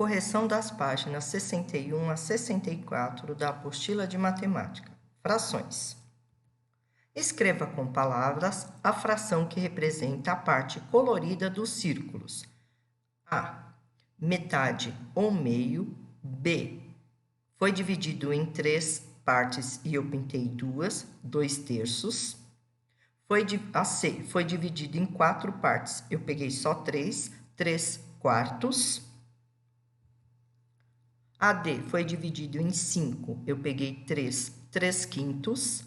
Correção das páginas 61 a 64 da apostila de matemática. Frações. Escreva com palavras a fração que representa a parte colorida dos círculos. A. Metade ou meio. B. Foi dividido em 3 partes e eu pintei 2, 2/3. A C. Foi dividido em 4 partes. Eu peguei só 3, 3/4. A D foi dividido em 5, eu peguei 3, 3/5.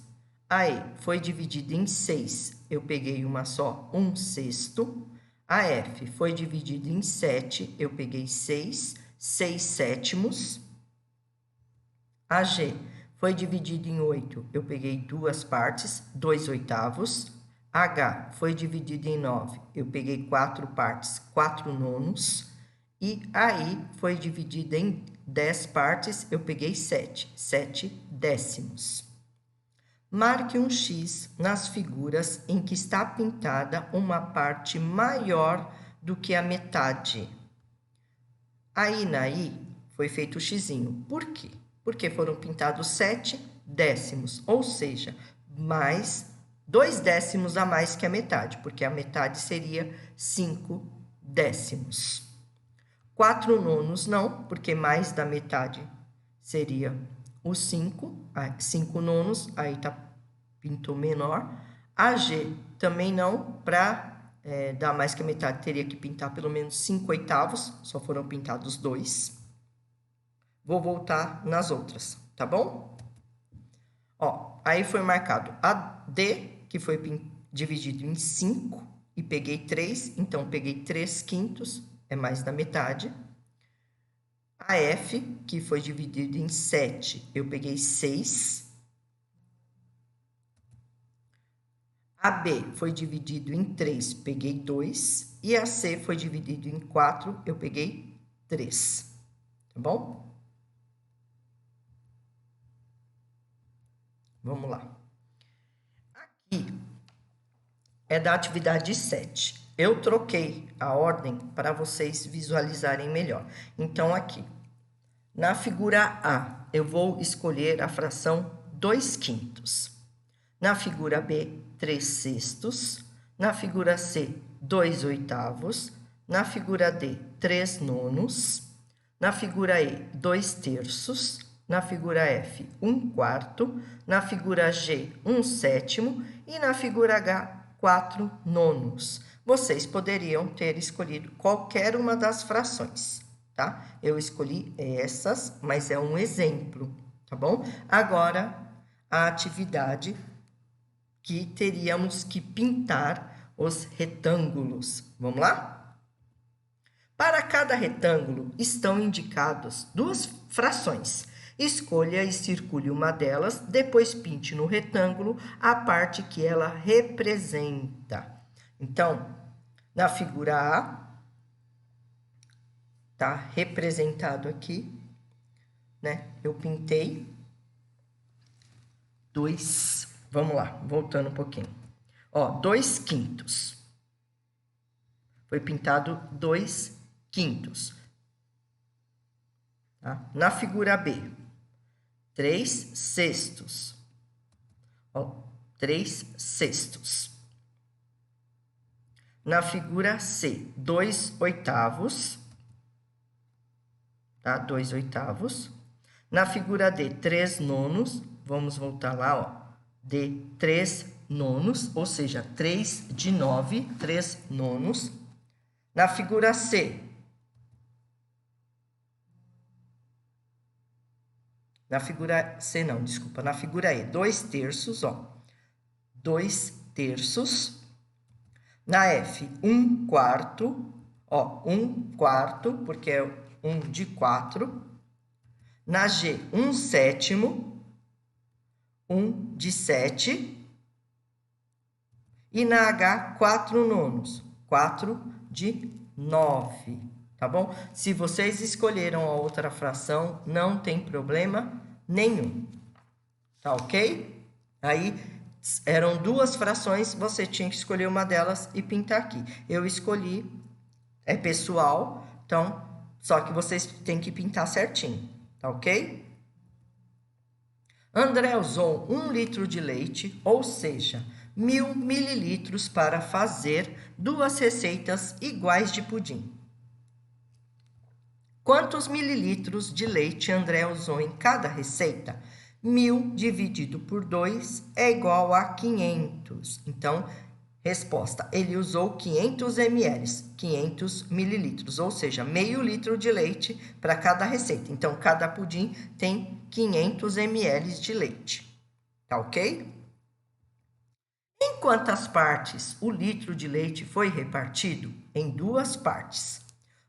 A E foi dividido em 6, eu peguei uma só, 1/6. A F foi dividido em 7, eu peguei 6, 6/7. A G foi dividido em 8, eu peguei 2 partes, 2/8. H foi dividido em 9, eu peguei 4 partes, 4/9. E a I foi dividida em 10 partes, eu peguei 7, 7/10. Marque um X nas figuras em que está pintada uma parte maior do que a metade. Aí na I foi feito o xizinho. Por quê? Porque foram pintados 7/10, ou seja, mais 2/10 a mais que a metade, porque a metade seria 5/10. 4/9 não, porque mais da metade seria o 5, 5/9, aí pintou menor. A G também não, para dar mais que a metade teria que pintar pelo menos 5/8, só foram pintados 2. Vou voltar nas outras, tá bom? Ó, aí foi marcado a D, que foi dividido em 5, e peguei 3, então peguei 3/5, é mais da metade. A F, que foi dividido em 7, eu peguei 6. A B foi dividido em 3, peguei 2. E a C foi dividido em 4, eu peguei 3. Tá bom? Vamos lá. Aqui é da atividade 7. Eu troquei a ordem para vocês visualizarem melhor. Então, aqui, na figura A, eu vou escolher a fração 2/5. Na figura B, 3/6. Na figura C, 2/8. Na figura D, 3/9. Na figura E, 2/3. Na figura F, 1/4. Na figura G, 1/7. E na figura H, 4/9. Vocês poderiam ter escolhido qualquer uma das frações, tá? Eu escolhi essas, mas é um exemplo, tá bom? Agora, a atividade que teríamos que pintar os retângulos. Vamos lá? Para cada retângulo estão indicadas 2 frações. Escolha e circule uma delas, depois pinte no retângulo a parte que ela representa. Então, na figura A, tá representado aqui, né? Eu pintei 2. Vamos lá, voltando um pouquinho. Ó, 2/5. Foi pintado 2/5. Tá? Na figura B, 3/6. Ó, 3/6. Na figura C, 2/8. Tá? 2/8. Na figura D, 3/9. Vamos voltar lá, ó. D, 3/9, ou seja, 3/9, 3/9. Na figura C, na figura C não, desculpa, na figura E, 2/3, ó, 2/3. Na F, 1/4, ó, 1/4, porque é 1/4. Na G, 1/7, 1/7. E na H, 4/9, 4/9, tá bom? Se vocês escolheram a outra fração, não tem problema nenhum, tá ok? Aí, eram 2 frações, você tinha que escolher uma delas e pintar aqui. Eu escolhi, é pessoal, então, Só que vocês têm que pintar certinho, tá ok? André usou 1 litro de leite, ou seja, 1000 mililitros para fazer 2 receitas iguais de pudim. Quantos mililitros de leite André usou em cada receita? 1000 dividido por 2 é igual a 500. Então, resposta, ele usou 500 ml, 500 mililitros, ou seja, meio litro de leite para cada receita. Então, cada pudim tem 500 ml de leite, tá ok? Em quantas partes o litro de leite foi repartido? Em 2 partes.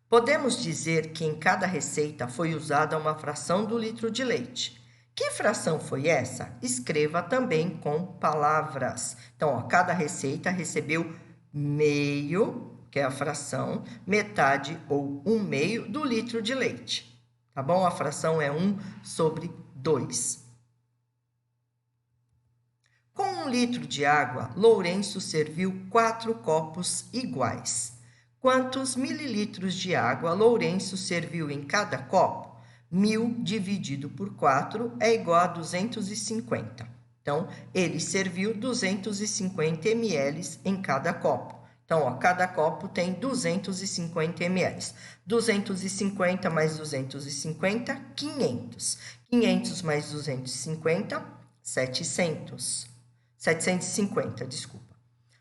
Podemos dizer que em cada receita foi usada uma fração do litro de leite. Que fração foi essa? Escreva também com palavras. Então, ó, cada receita recebeu meio, que é a fração, metade ou 1/2 do litro de leite. Tá bom? A fração é 1/2. Com 1 litro de água, Lourenço serviu 4 copos iguais. Quantos mililitros de água Lourenço serviu em cada copo? 1000 dividido por 4 é igual a 250. Então, ele serviu 250 ml em cada copo. Então, ó, cada copo tem 250 ml. 250 mais 250, 500. 500 mais 250, 700. 750, desculpa.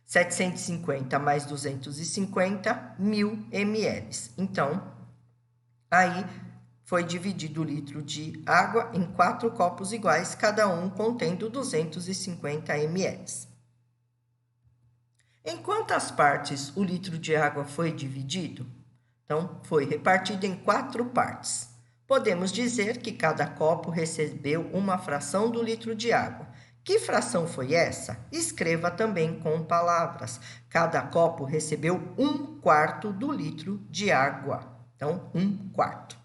750 mais 250, 1000 ml. Então, aí foi dividido o litro de água em 4 copos iguais, cada um contendo 250 ml. Em quantas partes o litro de água foi dividido? Então, foi repartido em 4 partes. Podemos dizer que cada copo recebeu uma fração do litro de água. Que fração foi essa? Escreva também com palavras. Cada copo recebeu 1/4 do litro de água. Então, 1/4.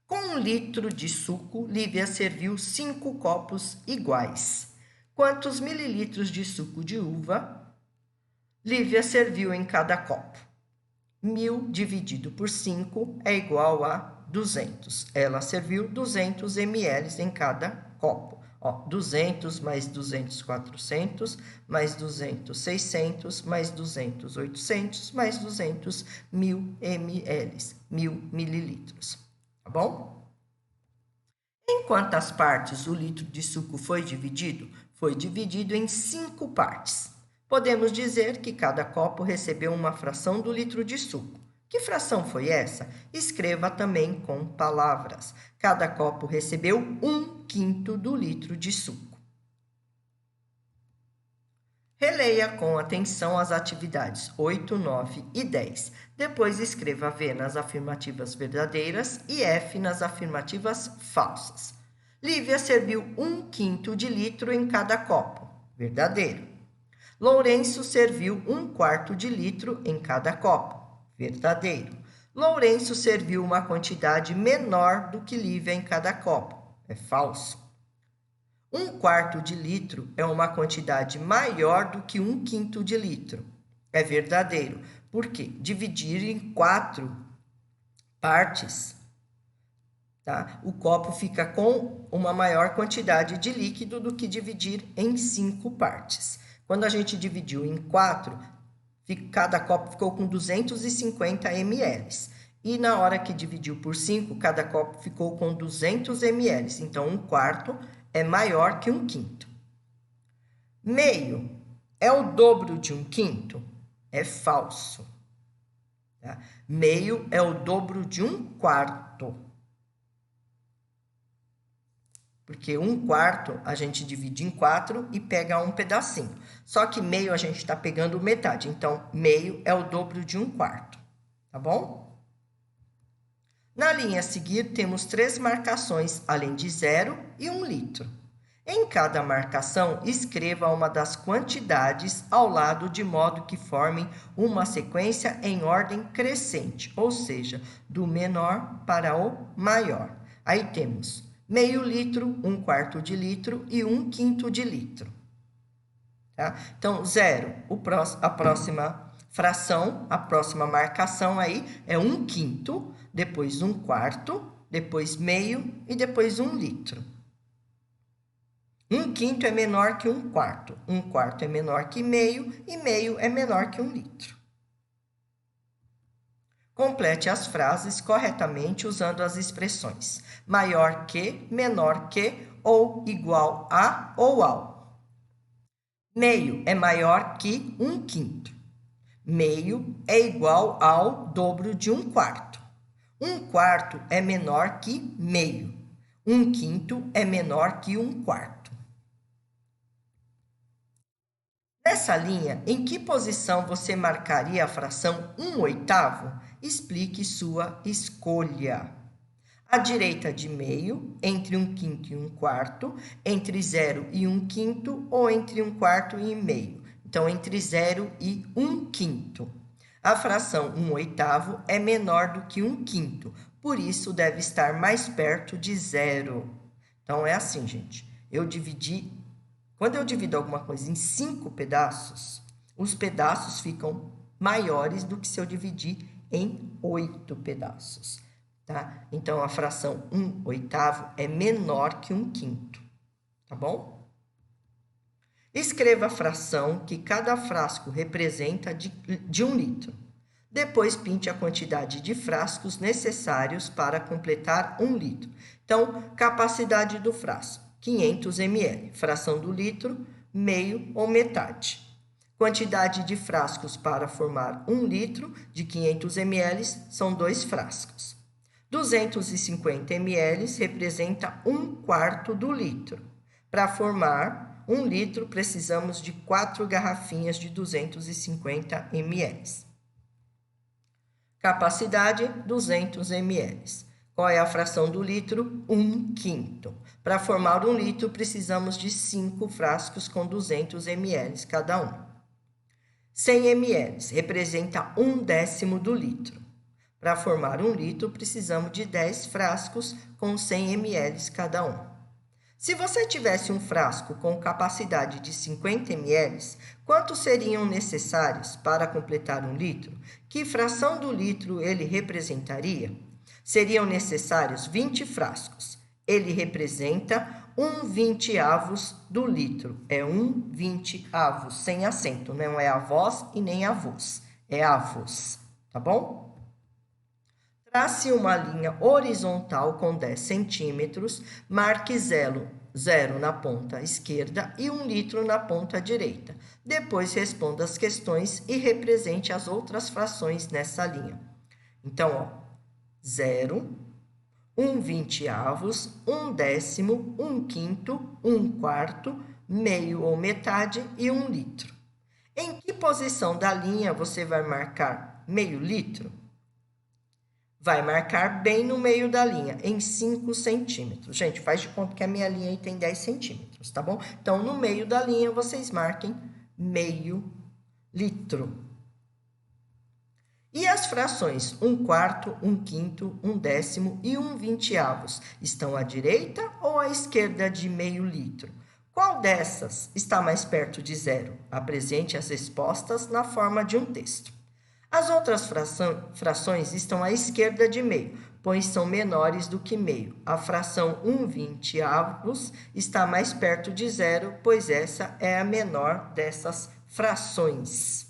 Com 1 litro de suco, Lívia serviu 5 copos iguais. Quantos mililitros de suco de uva Lívia serviu em cada copo? 1000 dividido por 5 é igual a 200. Ela serviu 200 ml em cada copo. Ó, 200 mais 200, 400, mais 200, 600, mais 200, 800, mais 200, 1000 ml, 1000 mililitros. Tá bom? Em quantas partes o litro de suco foi dividido? Foi dividido em 5 partes. Podemos dizer que cada copo recebeu uma fração do litro de suco. Que fração foi essa? Escreva também com palavras. Cada copo recebeu 1/5 do litro de suco. Releia com atenção as atividades 8, 9 e 10. Depois escreva V nas afirmativas verdadeiras e F nas afirmativas falsas. Lívia serviu 1/5 de litro em cada copo. Verdadeiro. Lourenço serviu 1/4 de litro em cada copo. Verdadeiro. Lourenço serviu uma quantidade menor do que Lívia em cada copo. É falso. 1/4 de litro é uma quantidade maior do que 1/5 de litro. É verdadeiro. Por quê? Dividir em 4 partes, tá? O copo fica com uma maior quantidade de líquido do que dividir em 5 partes. Quando a gente dividiu em 4, cada copo ficou com 250 ml. E na hora que dividiu por 5, cada copo ficou com 200 ml. Então, 1/4 é maior que 1/5. Meio é o dobro de 1/5? É falso. Tá? Meio é o dobro de 1/4. Porque 1/4 a gente divide em 4 e pega um pedacinho. Só que meio a gente está pegando metade. Então, meio é o dobro de 1/4. Tá bom? Na linha a seguir, temos 3 marcações, além de 0 e 1 litro. Em cada marcação, escreva uma das quantidades ao lado de modo que formem uma sequência em ordem crescente, ou seja, do menor para o maior. Aí temos meio litro, 1/4 de litro e 1/5 de litro. Tá? Então, 0, a próxima Fração, a próxima marcação aí é 1/5, depois 1/4, depois meio e depois 1 litro. 1/5 é menor que 1/4, 1/4 é menor que meio e meio é menor que 1 litro. Complete as frases corretamente usando as expressões maior que, menor que ou igual a ou ao. Meio é maior que 1/5. Meio é igual ao dobro de 1/4. 1/4 é menor que meio. 1/5 é menor que 1/4. Nessa linha, em que posição você marcaria a fração 1/8? Explique sua escolha. À direita de meio, entre 1/5 e 1/4, entre 0 e 1/5 ou entre 1/4 e meio. Então, entre 0 e 1/5. A fração 1/8 é menor do que 1/5, por isso deve estar mais perto de 0. Então, é assim, gente. Quando eu divido alguma coisa em 5 pedaços, os pedaços ficam maiores do que se eu dividir em 8 pedaços. Tá? Então, a fração 1/8 é menor que 1/5, tá bom? Escreva a fração que cada frasco representa de 1 litro. Depois, pinte a quantidade de frascos necessários para completar 1 litro. Então, capacidade do frasco, 500 ml. Fração do litro, meio ou metade. Quantidade de frascos para formar 1 litro de 500 ml são 2 frascos. 250 ml representa 1/4 do litro. Para formar 1 litro, precisamos de 4 garrafinhas de 250 ml. Capacidade, 200 ml. Qual é a fração do litro? 1/5. Para formar 1 litro, precisamos de 5 frascos com 200 ml cada um. 100 ml representa 1/10 do litro. Para formar 1 litro, precisamos de 10 frascos com 100 ml cada um. Se você tivesse um frasco com capacidade de 50 ml, quantos seriam necessários para completar 1 litro? Que fração do litro ele representaria? Seriam necessários 20 frascos. Ele representa 1/20 do litro. É 1/20, sem acento. Não é avós e nem avós. É avós, tá bom? Trace uma linha horizontal com 10 centímetros, marque 0 na ponta esquerda e 1 litro na ponta direita. Depois responda as questões e represente as outras frações nessa linha. Então, ó, 0, 1/20, 1/10, 1/5, 1/4, meio ou metade e 1 litro. Em que posição da linha você vai marcar meio litro? Vai marcar bem no meio da linha, em 5 centímetros. Gente, faz de conta que a minha linha aí tem 10 centímetros, tá bom? Então, no meio da linha, vocês marquem meio litro. E as frações 1/4, 1/5, 1/10 e 1/20 estão à direita ou à esquerda de meio litro? Qual dessas está mais perto de 0? Apresente as respostas na forma de um texto. As outras frações estão à esquerda de meio, pois são menores do que meio. A fração 1/20 está mais perto de 0, pois essa é a menor dessas frações.